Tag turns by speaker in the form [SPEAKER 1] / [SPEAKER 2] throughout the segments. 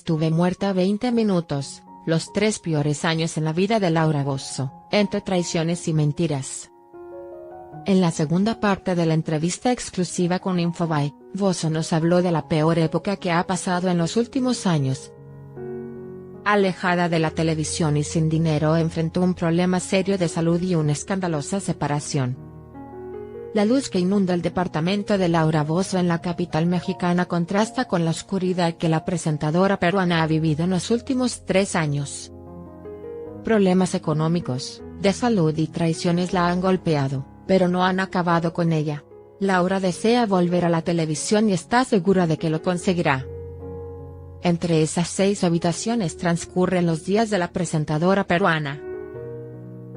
[SPEAKER 1] Estuve muerta 20 minutos, los 3 peores años en la vida de Laura Bozzo, entre traiciones y mentiras. En la segunda parte de la entrevista exclusiva con Infobae, Bozzo nos habló de la peor época que ha pasado en los últimos años. Alejada de la televisión y sin dinero, enfrentó un problema serio de salud y una escandalosa separación. La luz que inunda el departamento de Laura Bozzo en la capital mexicana contrasta con la oscuridad que la presentadora peruana ha vivido en los últimos 3 años. Problemas económicos, de salud y traiciones la han golpeado, pero no han acabado con ella. Laura desea volver a la televisión y está segura de que lo conseguirá. Entre esas 6 habitaciones transcurren los días de la presentadora peruana.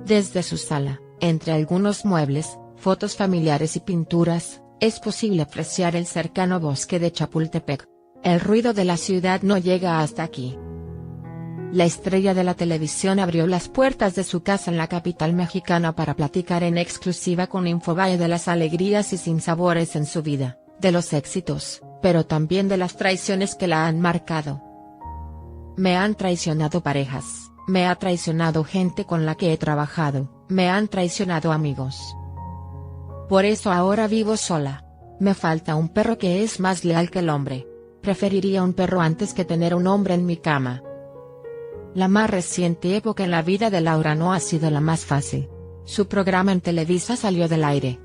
[SPEAKER 1] Desde su sala, entre algunos muebles, fotos familiares y pinturas, es posible apreciar el cercano bosque de Chapultepec. El ruido de la ciudad no llega hasta aquí. La estrella de la televisión abrió las puertas de su casa en la capital mexicana para platicar en exclusiva con Infobae de las alegrías y sinsabores en su vida, de los éxitos, pero también de las traiciones que la han marcado. Me han traicionado parejas, me ha traicionado gente con la que he trabajado, me han traicionado amigos. Por eso ahora vivo sola. Me falta un perro que es más leal que el hombre. Preferiría un perro antes que tener un hombre en mi cama. La más reciente época en la vida de Laura no ha sido la más fácil. Su programa en Televisa salió del aire.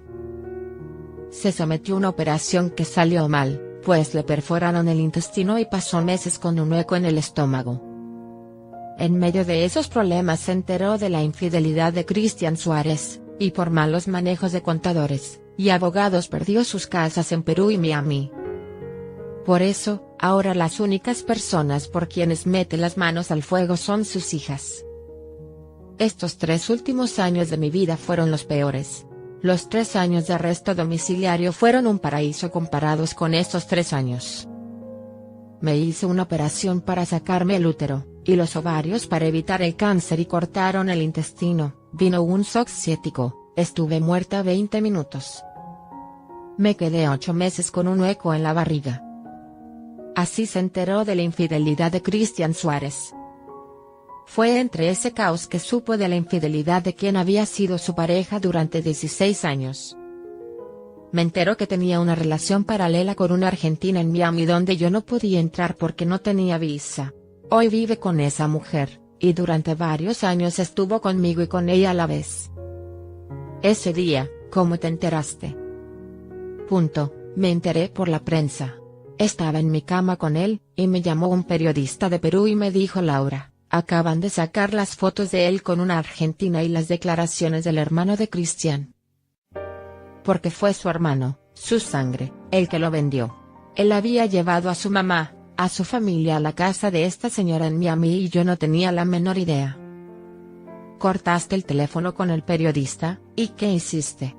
[SPEAKER 1] Se sometió a una operación que salió mal, pues le perforaron el intestino y pasó meses con un hueco en el estómago. En medio de esos problemas se enteró de la infidelidad de Cristian Suárez, y por malos manejos de contadores y abogados perdió sus casas en Perú y Miami. Por eso, ahora las únicas personas por quienes mete las manos al fuego son sus hijas. Estos 3 últimos años de mi vida fueron los peores. Los 3 años de arresto domiciliario fueron un paraíso comparados con estos 3 años. Me hice una operación para sacarme el útero y los ovarios para evitar el cáncer y cortaron el intestino. Vino un shock ciático, estuve muerta 20 minutos. Me quedé 8 meses con un hueco en la barriga. Así se enteró de la infidelidad de Cristian Suárez. Fue entre ese caos que supo de la infidelidad de quien había sido su pareja durante 16 años. Me enteró que tenía una relación paralela con una argentina en Miami donde yo no podía entrar porque no tenía visa. Hoy vive con esa mujer, y durante varios años estuvo conmigo y con ella a la vez. Ese día, ¿cómo te enteraste? Me enteré por la prensa. Estaba en mi cama con él, y me llamó un periodista de Perú y me dijo: Laura, acaban de sacar las fotos de él con una argentina y las declaraciones del hermano de Cristian. Porque fue su hermano, su sangre, el que lo vendió. Él había llevado a su mamá, a su familia a la casa de esta señora en Miami y yo no tenía la menor idea. Cortaste el teléfono con el periodista, ¿y qué hiciste?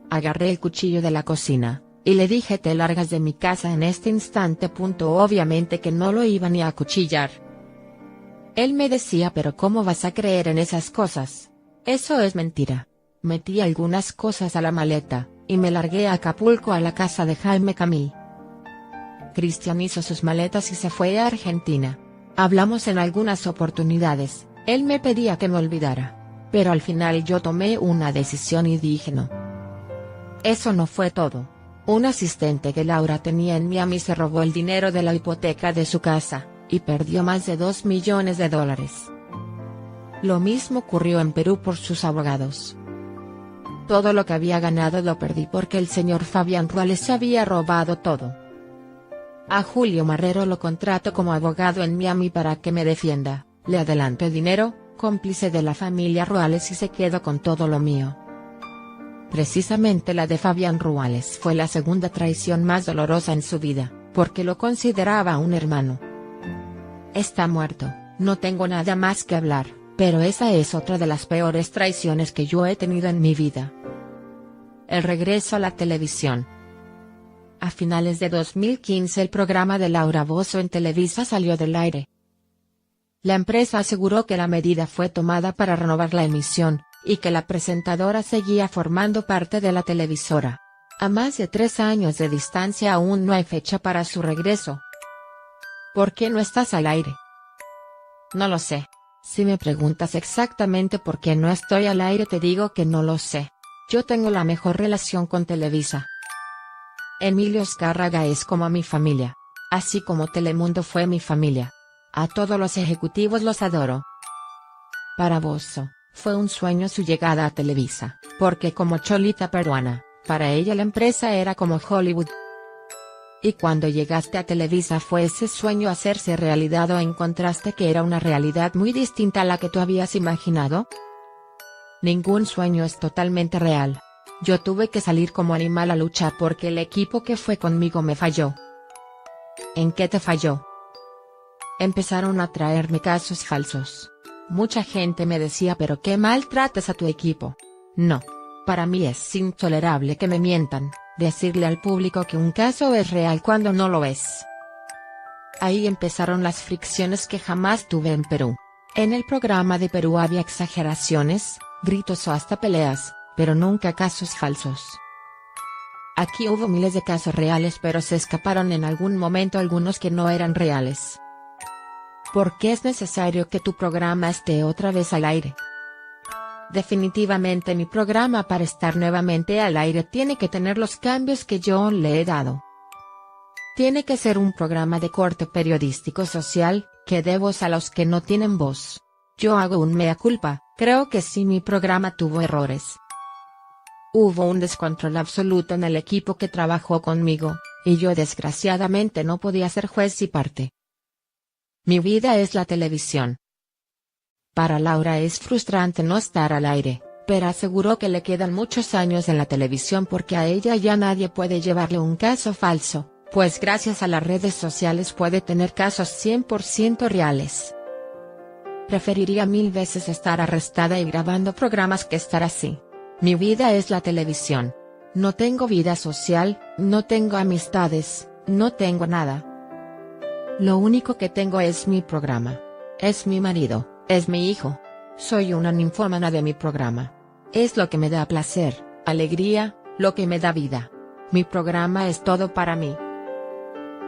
[SPEAKER 1] Agarré el cuchillo de la cocina, y le dije: te largas de mi casa en este instante. Obviamente que no lo iba ni a acuchillar. Él me decía: pero ¿cómo vas a creer en esas cosas? Eso es mentira. Metí algunas cosas a la maleta, y me largué a Acapulco a la casa de Jaime Camil. Cristian hizo sus maletas y se fue a Argentina. Hablamos en algunas oportunidades, él me pedía que me olvidara. Pero al final yo tomé una decisión y dije no. Eso no fue todo. Un asistente que Laura tenía en Miami se robó el dinero de la hipoteca de su casa, y perdió más de $2 millones. Lo mismo ocurrió en Perú por sus abogados. Todo lo que había ganado lo perdí porque el señor Fabián Ruales se había robado todo. A Julio Marrero lo contrato como abogado en Miami para que me defienda, le adelanto el dinero, cómplice de la familia Ruales, y se quedó con todo lo mío. Precisamente la de Fabián Ruales fue la segunda traición más dolorosa en su vida, porque lo consideraba un hermano. Está muerto, no tengo nada más que hablar, pero esa es otra de las peores traiciones que yo he tenido en mi vida. El regreso a la televisión. A finales de 2015 el programa de Laura Bozzo en Televisa salió del aire. La empresa aseguró que la medida fue tomada para renovar la emisión, y que la presentadora seguía formando parte de la televisora. A más de 3 años de distancia aún no hay fecha para su regreso. ¿Por qué no estás al aire? No lo sé. Si me preguntas exactamente por qué no estoy al aire te digo que no lo sé. Yo tengo la mejor relación con Televisa. Emilio Azcárraga es como mi familia. Así como Telemundo fue mi familia. A todos los ejecutivos los adoro. Para Bozzo, fue un sueño su llegada a Televisa, porque como cholita peruana, para ella la empresa era como Hollywood. ¿Y cuando llegaste a Televisa fue ese sueño hacerse realidad o encontraste que era una realidad muy distinta a la que tú habías imaginado? Ningún sueño es totalmente real. Yo tuve que salir como animal a luchar porque el equipo que fue conmigo me falló. ¿En qué te falló? Empezaron a traerme casos falsos. Mucha gente me decía pero qué mal tratas a tu equipo. No. Para mí es intolerable que me mientan, decirle al público que un caso es real cuando no lo es. Ahí empezaron las fricciones que jamás tuve en Perú. En el programa de Perú había exageraciones, gritos o hasta peleas, pero nunca casos falsos. Aquí hubo miles de casos reales pero se escaparon en algún momento algunos que no eran reales. ¿Por qué es necesario que tu programa esté otra vez al aire? Definitivamente mi programa para estar nuevamente al aire tiene que tener los cambios que yo le he dado. Tiene que ser un programa de corte periodístico social, que dé voz a los que no tienen voz. Yo hago un mea culpa, creo que sí mi programa tuvo errores. Hubo un descontrol absoluto en el equipo que trabajó conmigo, y yo desgraciadamente no podía ser juez y parte. Mi vida es la televisión. Para Laura es frustrante no estar al aire, pero aseguró que le quedan muchos años en la televisión porque a ella ya nadie puede llevarle un caso falso, pues gracias a las redes sociales puede tener casos 100% reales. Preferiría 1000 veces estar arrestada y grabando programas que estar así. Mi vida es la televisión. No tengo vida social, no tengo amistades, no tengo nada. Lo único que tengo es mi programa. Es mi marido, es mi hijo. Soy una ninfómana de mi programa. Es lo que me da placer, alegría, lo que me da vida. Mi programa es todo para mí.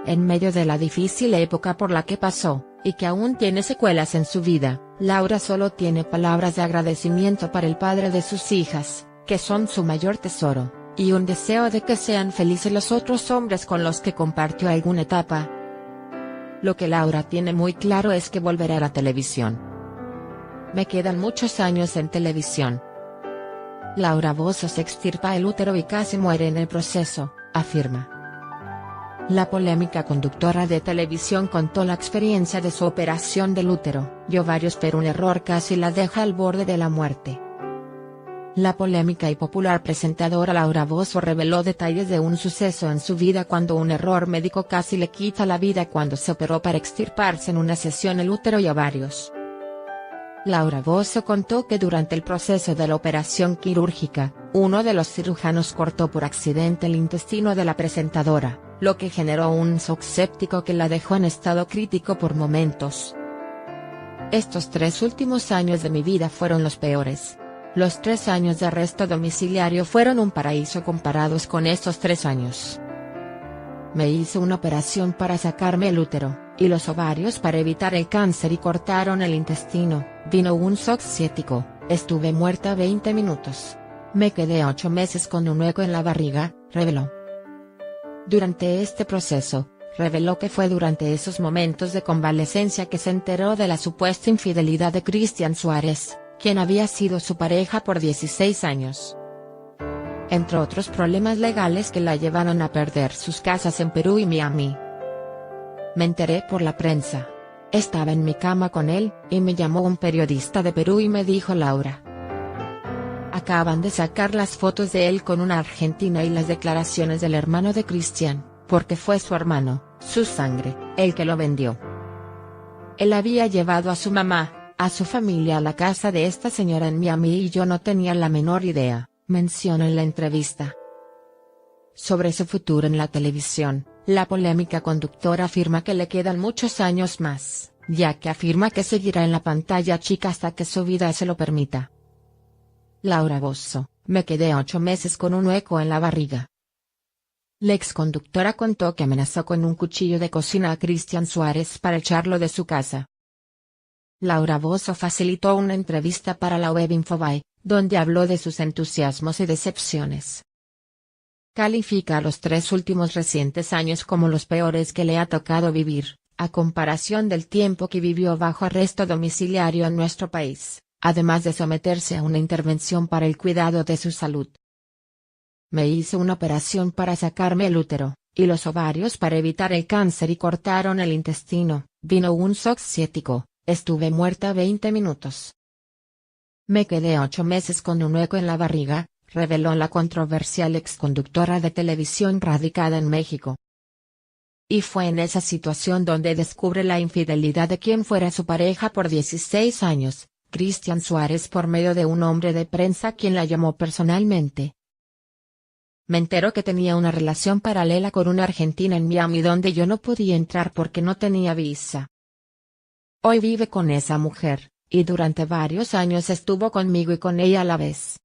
[SPEAKER 1] En medio de la difícil época por la que pasó, y que aún tiene secuelas en su vida, Laura solo tiene palabras de agradecimiento para el padre de sus hijas, que son su mayor tesoro, y un deseo de que sean felices los otros hombres con los que compartió alguna etapa. Lo que Laura tiene muy claro es que volverá a la televisión. Me quedan muchos años en televisión. Laura Bozzo se extirpa el útero y casi muere en el proceso, afirma. La polémica conductora de televisión contó la experiencia de su operación del útero y ovarios pero un error casi la deja al borde de la muerte. La polémica y popular presentadora Laura Bozzo reveló detalles de un suceso en su vida cuando un error médico casi le quita la vida cuando se operó para extirparse en una sesión el útero y ovarios. Laura Bozzo contó que durante el proceso de la operación quirúrgica, uno de los cirujanos cortó por accidente el intestino de la presentadora, lo que generó un shock séptico que la dejó en estado crítico por momentos. Estos 3 últimos años de mi vida fueron los peores. Los 3 años de arresto domiciliario fueron un paraíso comparados con estos 3 años. Me hice una operación para sacarme el útero, y los ovarios para evitar el cáncer y cortaron el intestino, vino un shock séptico, estuve muerta 20 minutos. Me quedé 8 meses con un hueco en la barriga, reveló. Durante este proceso, reveló que fue durante esos momentos de convalecencia que se enteró de la supuesta infidelidad de Cristian Suárez, quien había sido su pareja por 16 años. Entre otros problemas legales que la llevaron a perder sus casas en Perú y Miami. Me enteré por la prensa. Estaba en mi cama con él, y me llamó un periodista de Perú y me dijo Laura. Acaban de sacar las fotos de él con una argentina y las declaraciones del hermano de Cristian, porque fue su hermano, su sangre, el que lo vendió. Él había llevado a su mamá, a su familia a la casa de esta señora en Miami y yo no tenía la menor idea, menciona en la entrevista. Sobre su futuro en la televisión, la polémica conductora afirma que le quedan muchos años más, ya que afirma que seguirá en la pantalla chica hasta que su vida se lo permita. Laura Bozzo, me quedé 8 meses con un hueco en la barriga. La exconductora contó que amenazó con un cuchillo de cocina a Cristian Suárez para echarlo de su casa. Laura Bozzo facilitó una entrevista para la web Infobae, donde habló de sus entusiasmos y decepciones. Califica los 3 últimos recientes años como los peores que le ha tocado vivir, a comparación del tiempo que vivió bajo arresto domiciliario en nuestro país, además de someterse a una intervención para el cuidado de su salud. Me hice una operación para sacarme el útero, y los ovarios para evitar el cáncer y cortaron el intestino, vino un shock ciático, estuve muerta 20 minutos. Me quedé 8 meses con un hueco en la barriga, reveló la controversial exconductora de televisión radicada en México. Y fue en esa situación donde descubre la infidelidad de quien fuera su pareja por 16 años, Cristian Suárez, por medio de un hombre de prensa quien la llamó personalmente. Me enteró que tenía una relación paralela con una argentina en Miami donde yo no podía entrar porque no tenía visa. Hoy vive con esa mujer, y durante varios años estuvo conmigo y con ella a la vez.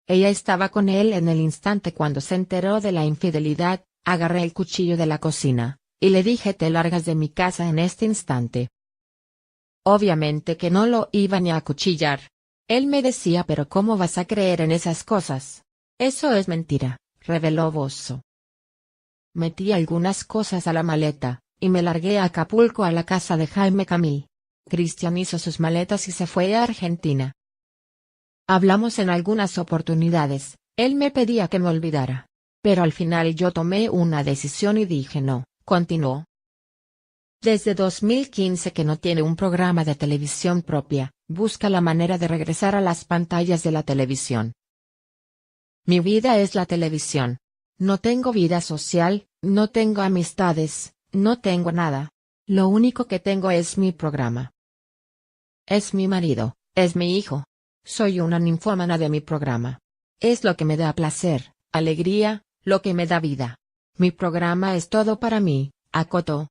[SPEAKER 1] Ella estaba con él en el instante cuando se enteró de la infidelidad, agarré el cuchillo de la cocina, y le dije: te largas de mi casa en este instante. Obviamente que no lo iba ni a acuchillar. Él me decía: pero ¿cómo vas a creer en esas cosas? Eso es mentira, reveló Bozzo. Metí algunas cosas a la maleta, y me largué a Acapulco a la casa de Jaime Camil. Cristian hizo sus maletas y se fue a Argentina. Hablamos en algunas oportunidades, él me pedía que me olvidara. Pero al final yo tomé una decisión y dije no, continuó. Desde 2015 que no tiene un programa de televisión propia, busca la manera de regresar a las pantallas de la televisión. Mi vida es la televisión. No tengo vida social, no tengo amistades, no tengo nada. Lo único que tengo es mi programa. Es mi marido, es mi hijo. Soy una ninfómana de mi programa. Es lo que me da placer, alegría, lo que me da vida. Mi programa es todo para mí, acotó.